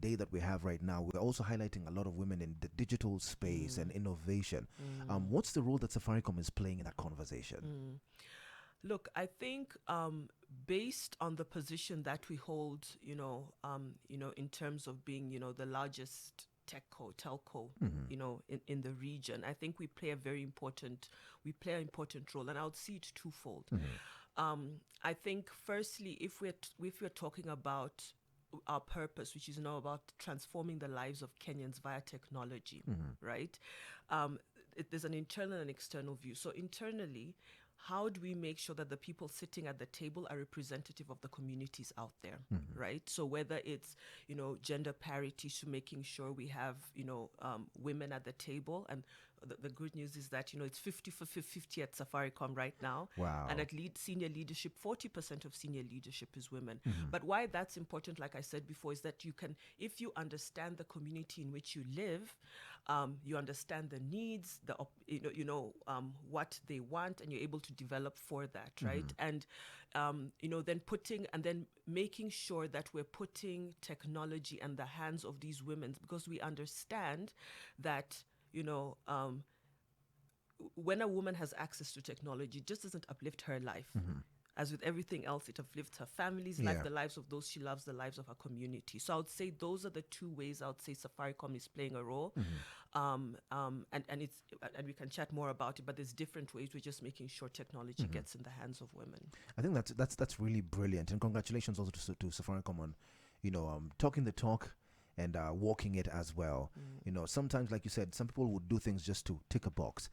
day that we have right now, we're also highlighting a lot of women in the digital space and innovation. What's the role that Safaricom is playing in that conversation? Look, I think based on the position that we hold, in terms of being, the largest telco, in the region, I think we play an important role, and I would see it twofold. I think firstly, if we're talking about our purpose, which is now about transforming the lives of Kenyans via technology, right? There's an internal and external view. So internally, how do we make sure that the people sitting at the table are representative of the communities out there, right? So whether it's, gender parity, to making sure we have, women at the table. And the good news is that, it's 50 for 50 at Safaricom right now. Wow. And at senior leadership, 40% of senior leadership is women. But why that's important, like I said before, is that you can, if you understand the community in which you live, you understand the needs, what they want, and you're able to develop for that, right? And then making sure that we're putting technology in the hands of these women, because we understand that when a woman has access to technology, it just doesn't uplift her life. As with everything else, it uplifts her family's life, the lives of those she loves, the lives of her community. So I would say those are the two ways I would say Safaricom is playing a role. And we can chat more about it, but there's different ways. We're just making sure technology gets in the hands of women. I think that's really brilliant, and congratulations also to Safaricom on, talking the talk and walking it as well. Sometimes, like you said, some people would do things just to tick a box.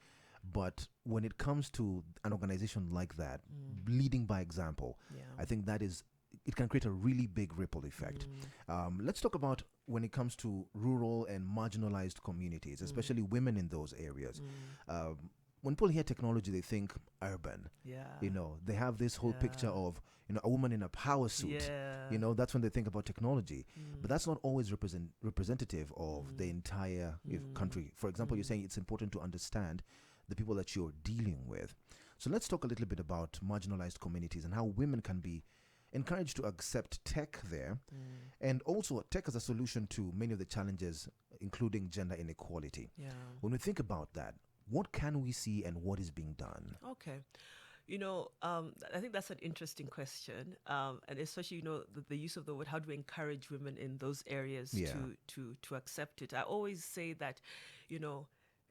But when it comes to an organization like that, leading by example, I think it can create a really big ripple effect. Let's talk about when it comes to rural and marginalized communities, especially women in those areas. When people hear technology, they think urban. They have this whole picture of, a woman in a power suit. That's when they think about technology. But that's not always representative of the entire country. For example, you're saying it's important to understand the people that you're dealing with. So let's talk a little bit about marginalized communities and how women can be encouraged to accept tech there, and also tech as a solution to many of the challenges, including gender inequality. When we think about that, what can we see and what is being done? Okay. I think that's an interesting question, and especially, the use of the word, how do we encourage women in those areas to accept it? I always say that,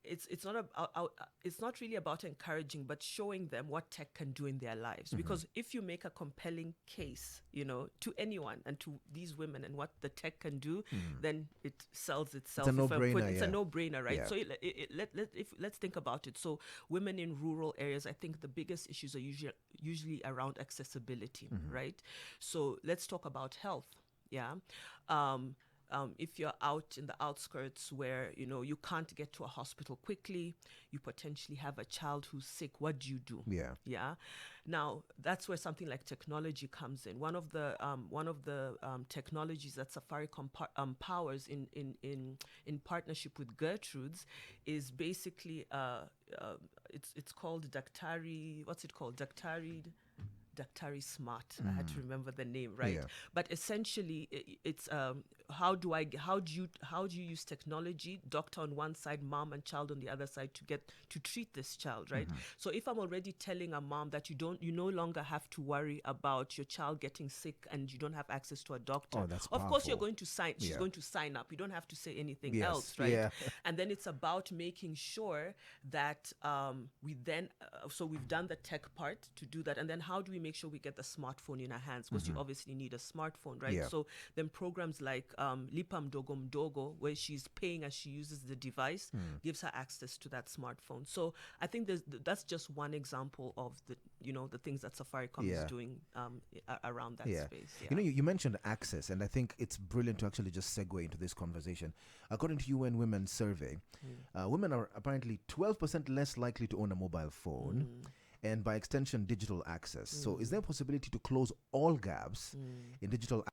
it's not really about encouraging, but showing them what tech can do in their lives. Because if you make a compelling case, to anyone and to these women and what the tech can do, then it sells itself. It's a no-brainer. It's a no-brainer, right? So let's think about it. So women in rural areas, I think the biggest issues are usually around accessibility, right? So let's talk about health. If you're out in the outskirts where, you can't get to a hospital quickly, you potentially have a child who's sick, what do you do? Now, that's where something like technology comes in. One of the technologies that Safaricom powers in partnership with Gertrude's is basically, it's called Daktari, what's it called? Daktari Smart. I had to remember the name, right? But essentially, it's how do you use technology, doctor on one side, mom and child on the other side, to treat this child, right? So if I'm already telling a mom that you no longer have to worry about your child getting sick and you don't have access to a doctor, of course you're going to she's going to sign up. You don't have to say anything else, right? And then it's about making sure that we've done the tech part to do that, and then how do we make sure we get the smartphone in our hands, because you obviously need a smartphone, right? So then programs like Lipa Mdogo Mdogo, where she's paying as she uses the device, gives her access to that smartphone. So I think that's just one example of the things that Safaricom is doing around that space. You mentioned access, and I think it's brilliant to actually just segue into this conversation. According to UN Women's survey, women are apparently 12% less likely to own a mobile phone, and by extension, digital access. So is there a possibility to close all gaps in digital